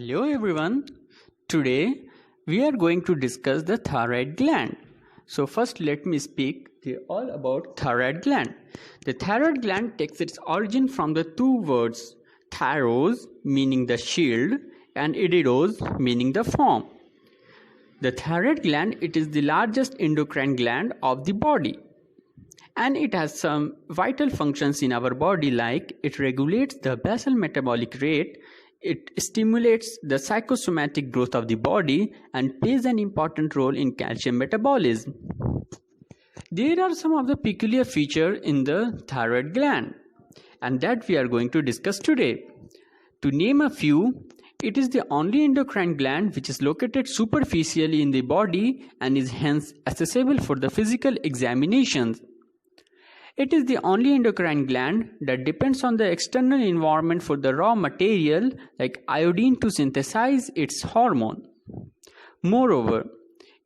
Hello everyone. Today we are going to discuss the thyroid gland. So first let me speak all about thyroid gland. The thyroid gland takes its origin from the two words thyros meaning the shield and ididos meaning the form. The thyroid gland, it is the largest endocrine gland of the body. And it has some vital functions in our body, like it regulates the basal metabolic rate, it stimulates the psychosomatic growth of the body, and plays an important role in calcium metabolism. There are some of the peculiar features in the thyroid gland, and that we are going to discuss today. To name a few, it is the only endocrine gland which is located superficially in the body and is hence accessible for the physical examinations. It is the only endocrine gland that depends on the external environment for the raw material like iodine to synthesize its hormone. Moreover,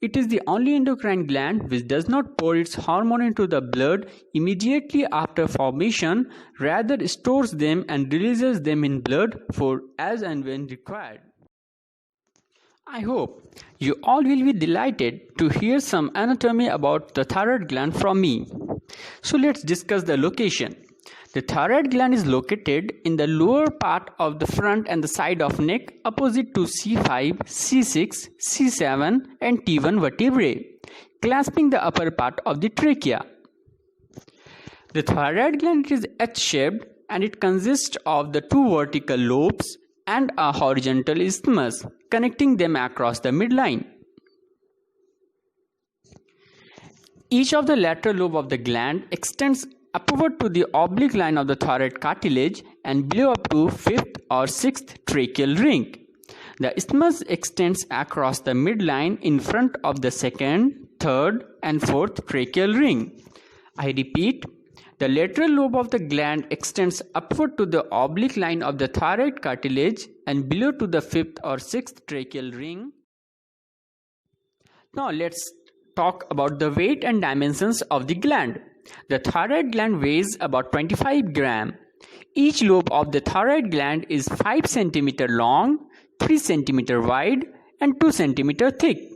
it is the only endocrine gland which does not pour its hormone into the blood immediately after formation, rather stores them and releases them in blood for as and when required. I hope you all will be delighted to hear some anatomy about the thyroid gland from me. So let's discuss the location. The thyroid gland is located in the lower part of the front and the side of neck opposite to C5, C6, C7 and T1 vertebrae, clasping the upper part of the trachea. The thyroid gland is H-shaped and it consists of the two vertical lobes and a horizontal isthmus connecting them across the midline. Each of the lateral lobe of the gland extends upward to the oblique line of the thyroid cartilage and below up to 5th or 6th tracheal ring. The isthmus extends across the midline in front of the 2nd, 3rd and 4th tracheal ring. I repeat, the lateral lobe of the gland extends upward to the oblique line of the thyroid cartilage and below to the 5th or 6th tracheal ring. Now let's talk about the weight and dimensions of the gland. The thyroid gland weighs about 25 grams. Each lobe of the thyroid gland is 5 cm long, 3 cm wide and 2 cm thick.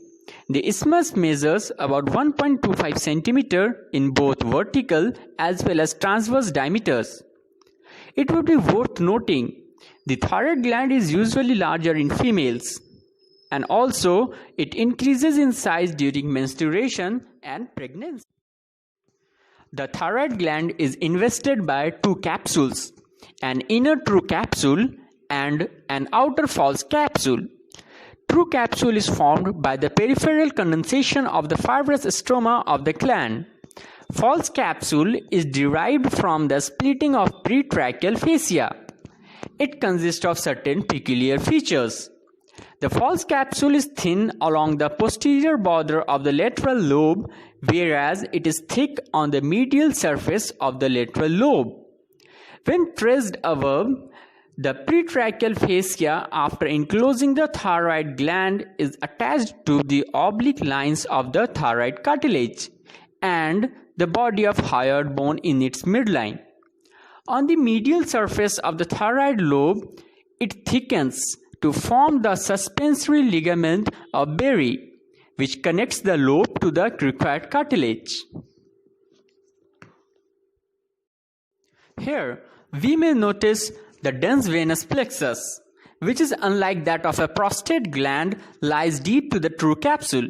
The isthmus measures about 1.25 cm in both vertical as well as transverse diameters. It would be worth noting the thyroid gland is usually larger in females, and also it increases in size during menstruation and pregnancy. The thyroid gland is invested by two capsules, an inner true capsule and an outer false capsule. True capsule is formed by the peripheral condensation of the fibrous stroma of the gland. False capsule is derived from the splitting of pretracheal fascia. It consists of certain peculiar features. The false capsule is thin along the posterior border of the lateral lobe, whereas it is thick on the medial surface of the lateral lobe. When traced above, the pretracheal fascia after enclosing the thyroid gland is attached to the oblique lines of the thyroid cartilage and the body of hyoid bone in its midline. On the medial surface of the thyroid lobe, it thickens to form the suspensory ligament of Berry, which connects the lobe to the required cartilage. Here, we may notice the dense venous plexus, which is unlike that of a prostate gland, lies deep to the true capsule.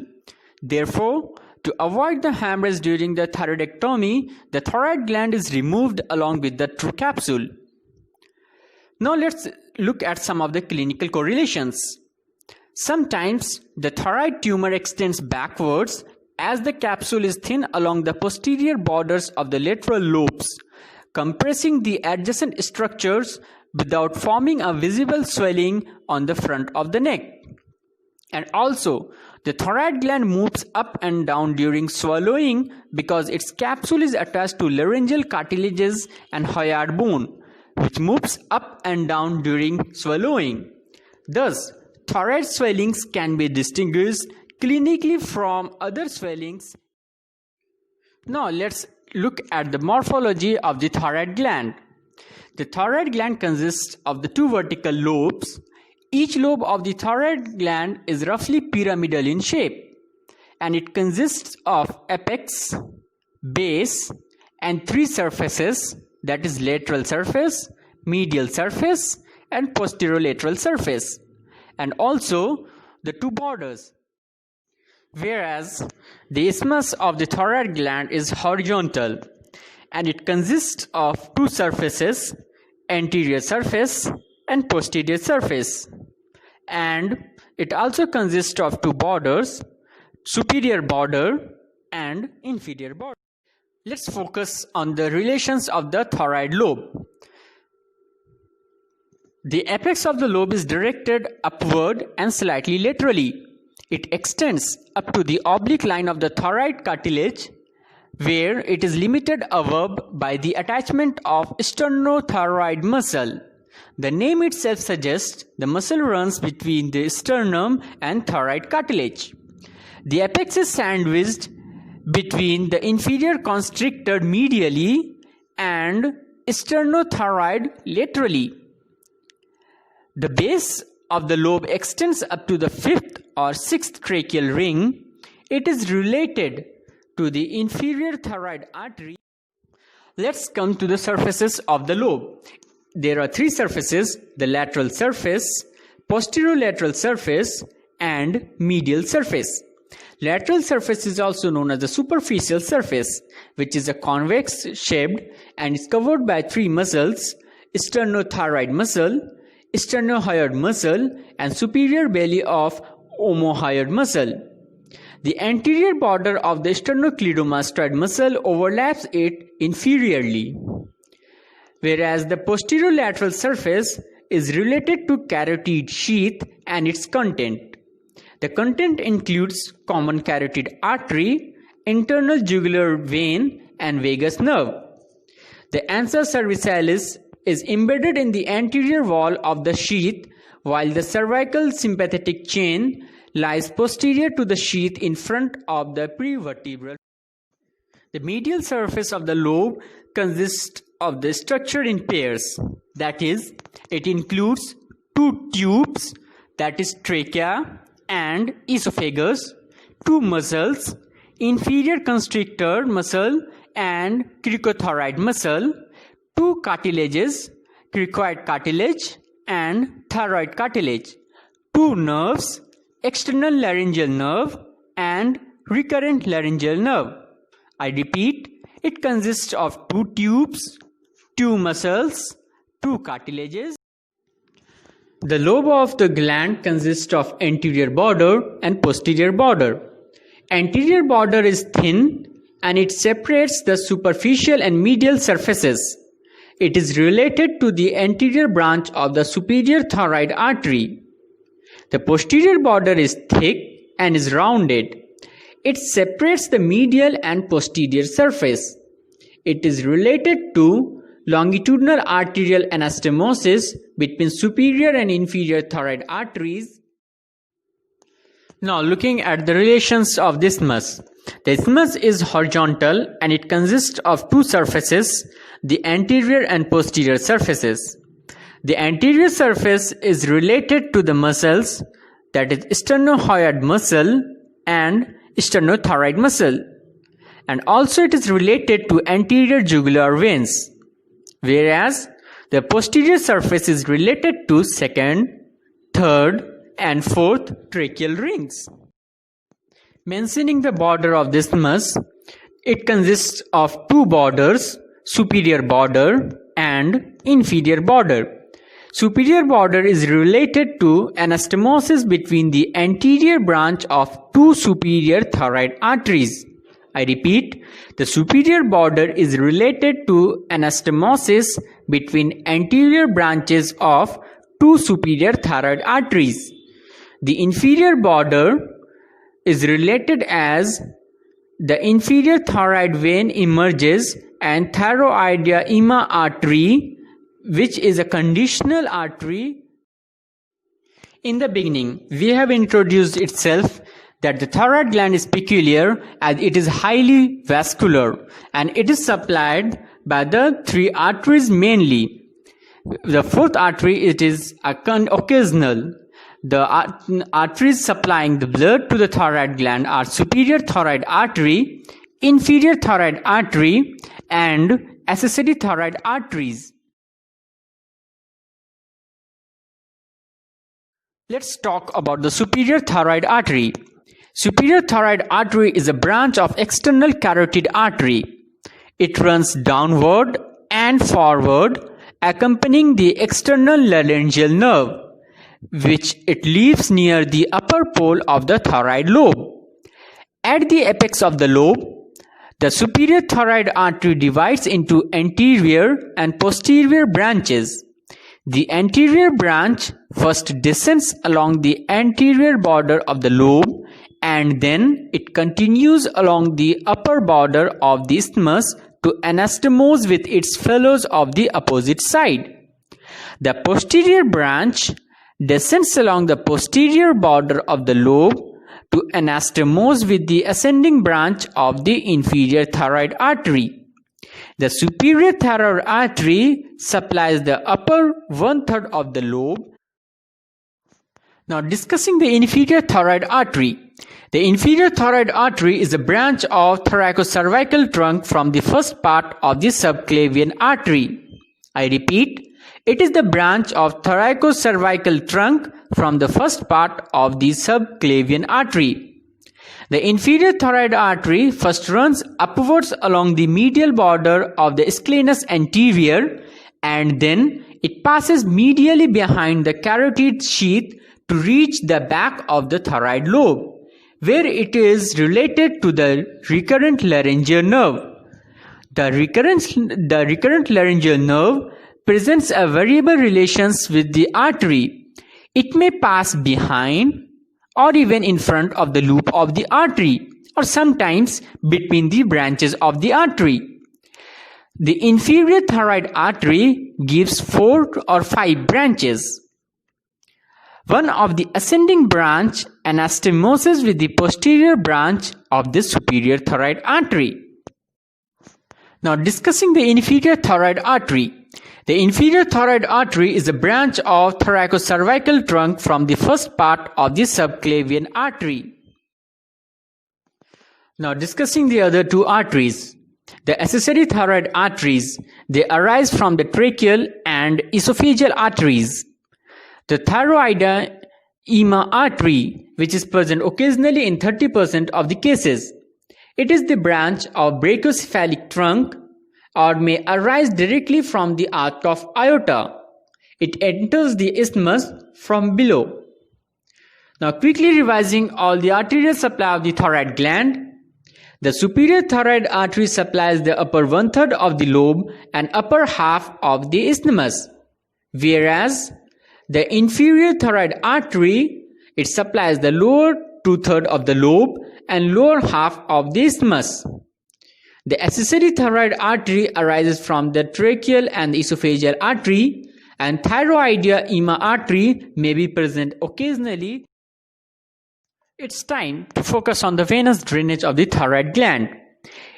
Therefore, to avoid the hemorrhage during the thyroidectomy, the thyroid gland is removed along with the true capsule. Now let's look at some of the clinical correlations. Sometimes the thyroid tumor extends backwards as the capsule is thin along the posterior borders of the lateral lobes, compressing the adjacent structures without forming a visible swelling on the front of the neck. And also, the thyroid gland moves up and down during swallowing because its capsule is attached to laryngeal cartilages and hyoid bone, which moves up and down during swallowing. Thus, thyroid swellings can be distinguished clinically from other swellings. Now let's look at the morphology of the thyroid gland. The thyroid gland consists of the two vertical lobes Each lobe of the thyroid gland is roughly pyramidal in shape, and it consists of apex, base, and three surfaces, that is lateral surface, medial surface, and posterolateral surface, and also the two borders. Whereas the isthmus of the thyroid gland is horizontal, and it consists of two surfaces, anterior surface and posterior surface, and it also consists of two borders, superior border and inferior border. Let's focus on the relations of the thyroid lobe. The apex of the lobe is directed upward and slightly laterally. It extends up to the oblique line of the thyroid cartilage, where it is limited above by the attachment of sternothyroid muscle. The name itself suggests the muscle runs between the sternum and thyroid cartilage. The apex is sandwiched between the inferior constrictor medially and sternothyroid laterally. The base of the lobe extends up to the fifth or sixth tracheal ring. It is related to the inferior thyroid artery. Let's come to the surfaces of the lobe. There are three surfaces: the lateral surface, posterolateral surface, and medial surface. Lateral surface is also known as the superficial surface, which is a convex shaped and is covered by three muscles: sternothyroid muscle, sternohyoid muscle, and superior belly of omohyoid muscle. The anterior border of the sternocleidomastoid muscle overlaps it inferiorly, whereas the posterolateral surface is related to carotid sheath and its content. The content includes common carotid artery, internal jugular vein, and vagus nerve. The ansa cervicalis is embedded in the anterior wall of the sheath, while the cervical sympathetic chain lies posterior to the sheath in front of the prevertebral. The medial surface of the lobe consists of the structure in pairs. That is, it includes two tubes, that is trachea and esophagus, two muscles, inferior constrictor muscle and cricothyroid muscle, two cartilages, cricoid cartilage and thyroid cartilage, two nerves, external laryngeal nerve and recurrent laryngeal nerve. I repeat, it consists of two tubes, two muscles, two cartilages. The lobe of the gland consists of anterior border and posterior border. Anterior border is thin and it separates the superficial and medial surfaces. It is related to the anterior branch of the superior thyroid artery. The posterior border is thick and is rounded. It separates the medial and posterior surface. It is related to longitudinal arterial anastomosis between superior and inferior thyroid arteries. Now looking at the relations of the isthmus. The isthmus is horizontal and it consists of two surfaces, the anterior and posterior surfaces. The anterior surface is related to the muscles, that is sternohyoid muscle and sternothyroid muscle, and also it is related to anterior jugular veins, whereas the posterior surface is related to second, third and fourth tracheal rings. Mentioning the border of the isthmus, it consists of two borders, superior border and inferior border. Superior border is related to anastomosis between the anterior branch of two superior thyroid arteries. I repeat, the superior border is related to anastomosis between anterior branches of two superior thyroid arteries. The inferior border is related as the inferior thyroid vein emerges and thyroidea artery, which is a conditional artery. In the beginning, we have introduced itself that the thyroid gland is peculiar as it is highly vascular and it is supplied by the three arteries mainly. The fourth artery, it is occasional. The arteries supplying the blood to the thyroid gland are superior thyroid artery, inferior thyroid artery, and accessory thyroid arteries. Let's talk about the superior thyroid artery. Superior thyroid artery is a branch of external carotid artery. It runs downward and forward, accompanying the external laryngeal nerve, which it leaves near the upper pole of the thyroid lobe. At the apex of the lobe, the superior thyroid artery divides into anterior and posterior branches. The anterior branch first descends along the anterior border of the lobe, and then it continues along the upper border of the isthmus to anastomose with its fellows of the opposite side. The posterior branch descends along the posterior border of the lobe to anastomose with the ascending branch of the inferior thyroid artery. The superior thyroid artery supplies the upper one-third of the lobe. Now discussing the inferior thyroid artery. The inferior thyroid artery is a branch of thoracocervical trunk from the first part of the subclavian artery. I repeat, it is the branch of thoracocervical trunk from the first part of the subclavian artery. The inferior thyroid artery first runs upwards along the medial border of the scalenus anterior, and then it passes medially behind the carotid sheath to reach the back of the thyroid lobe, where it is related to the recurrent laryngeal nerve. The recurrent laryngeal nerve presents a variable relations with the artery. It may pass behind or even in front of the loop of the artery, or sometimes between the branches of the artery. The inferior thyroid artery gives 4 or 5 branches. One of the ascending branch anastomoses with the posterior branch of the superior thyroid artery. Now discussing the inferior thyroid artery. The inferior thyroid artery is a branch of thoracocervical trunk from the first part of the subclavian artery. Now discussing the other 2 arteries. The accessory thyroid arteries, they arise from the tracheal and esophageal arteries. The thyroidema artery, which is present occasionally in 30% of the cases. It is the branch of brachiocephalic trunk, or may arise directly from the arc of aorta. It enters the isthmus from below. Now quickly revising all the arterial supply of the thyroid gland. The superior thyroid artery supplies the upper one-third of the lobe and upper half of the isthmus, whereas the inferior thyroid artery, it supplies the lower two-thirds of the lobe and lower half of the isthmus. The accessory thyroid artery arises from the tracheal and esophageal artery, and thyroidema artery may be present occasionally. It's time to focus on the venous drainage of the thyroid gland.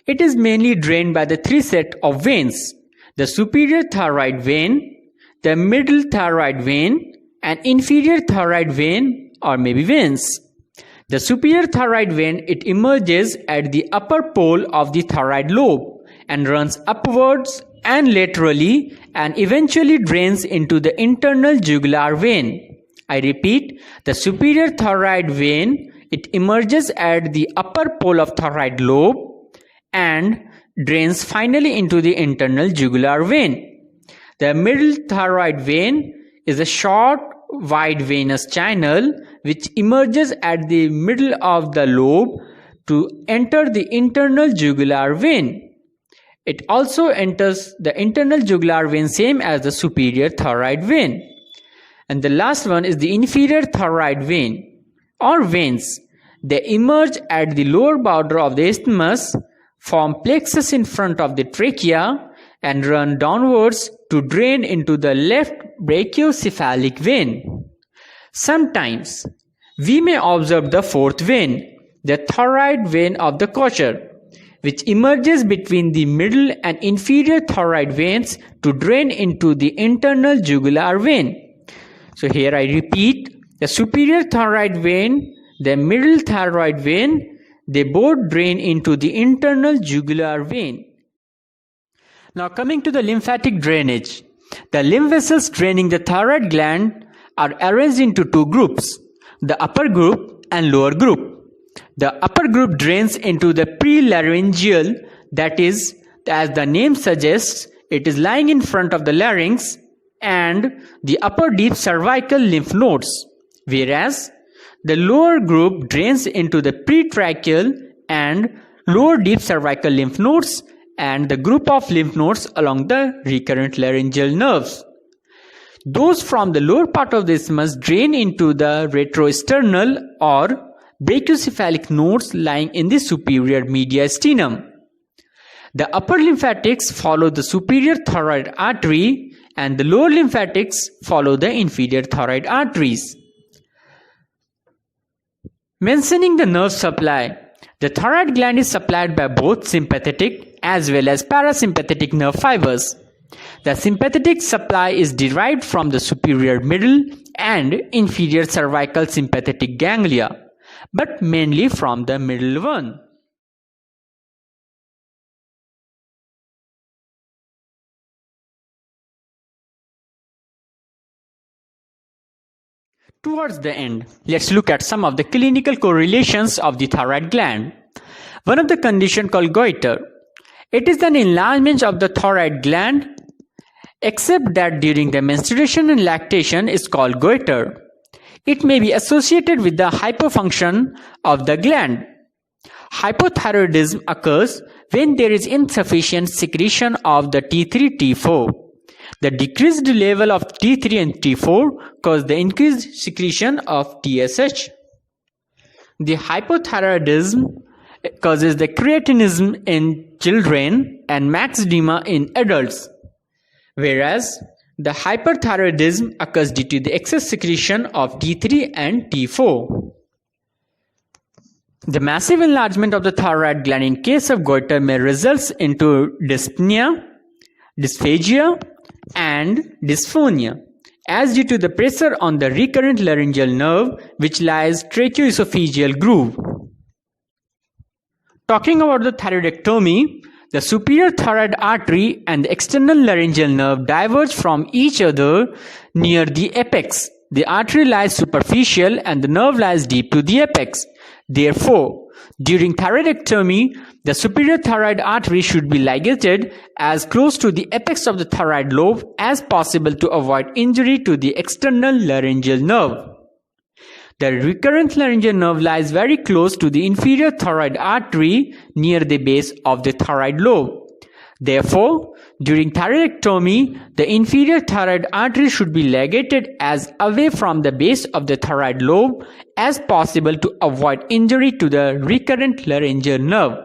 It is mainly drained by the 3 sets of veins: the superior thyroid vein, the middle thyroid vein, and inferior thyroid vein, or maybe veins. The superior thyroid vein, it emerges at the upper pole of the thyroid lobe and runs upwards and laterally and eventually drains into the internal jugular vein. I repeat, the superior thyroid vein, it emerges at the upper pole of thyroid lobe and drains finally into the internal jugular vein. The middle thyroid vein is a short, wide venous channel which emerges at the middle of the lobe to enter the internal jugular vein. It also enters the internal jugular vein same as the superior thyroid vein. And the last one is the inferior thyroid vein or veins. They emerge at the lower border of the isthmus, form plexus in front of the trachea, and run downwards to drain into the left brachiocephalic vein. Sometimes we may observe the 4th vein, the thyroid vein of the Kocher, which emerges between the middle and inferior thyroid veins to drain into the internal jugular vein. So here I repeat, the superior thyroid vein, the middle thyroid vein, they both drain into the internal jugular vein. Now coming to the lymphatic drainage. The lymph vessels draining the thyroid gland are arranged into two groups, the upper group and lower group. The upper group drains into the prelaryngeal, that is, as the name suggests, it is lying in front of the larynx, and the upper deep cervical lymph nodes, whereas the lower group drains into the pretracheal and lower deep cervical lymph nodes and the group of lymph nodes along the recurrent laryngeal nerves. Those from the lower part of the isthmus drain into the retroesternal or brachiocephalic nodes lying in the superior mediastinum. The upper lymphatics follow the superior thyroid artery and the lower lymphatics follow the inferior thyroid arteries. Mentioning the nerve supply, the thyroid gland is supplied by both sympathetic as well as parasympathetic nerve fibers. The sympathetic supply is derived from the superior middle and inferior cervical sympathetic ganglia, but mainly from the middle one. Towards the end, let's look at some of the clinical correlations of the thyroid gland. One of the conditions called goiter. It is an enlargement of the thyroid gland, except that during the menstruation and lactation is called goiter. It may be associated with the hypofunction of the gland. Hypothyroidism occurs when there is insufficient secretion of the T3, T4. The decreased level of T3 and T4 cause the increased secretion of TSH. The hypothyroidism causes the creatinism in children and maxedema in adults, whereas the hyperthyroidism occurs due to the excess secretion of T3 and T4. The massive enlargement of the thyroid gland in case of goiter may result into dyspnea, dysphagia, and dysphonia, as due to the pressure on the recurrent laryngeal nerve which lies tracheoesophageal groove. Talking about the thyroidectomy, the superior thyroid artery and the external laryngeal nerve diverge from each other near the apex. The artery lies superficial and the nerve lies deep to the apex. Therefore, during thyroidectomy, the superior thyroid artery should be ligated as close to the apex of the thyroid lobe as possible to avoid injury to the external laryngeal nerve. The recurrent laryngeal nerve lies very close to the inferior thyroid artery near the base of the thyroid lobe. Therefore, during thyroidectomy, the inferior thyroid artery should be ligated as away from the base of the thyroid lobe as possible to avoid injury to the recurrent laryngeal nerve.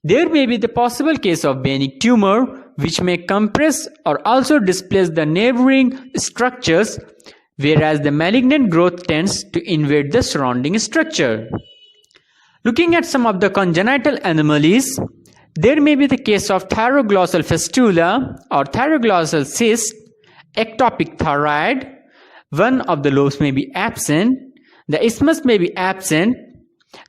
There may be the possible case of benign tumor which may compress or also displace the neighboring structures, whereas the malignant growth tends to invade the surrounding structure. Looking at some of the congenital anomalies, there may be the case of thyroglossal fistula or thyroglossal cyst, ectopic thyroid, one of the lobes may be absent, the isthmus may be absent,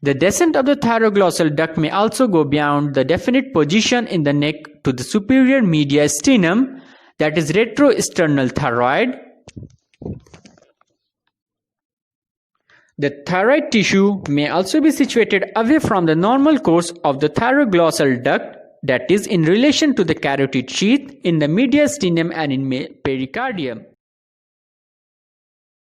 the descent of the thyroglossal duct may also go beyond the definite position in the neck to the superior mediastinum, that is retroesternal thyroid. The thyroid tissue may also be situated away from the normal course of the thyroglossal duct, that is in relation to the carotid sheath in the mediastinum and in pericardium.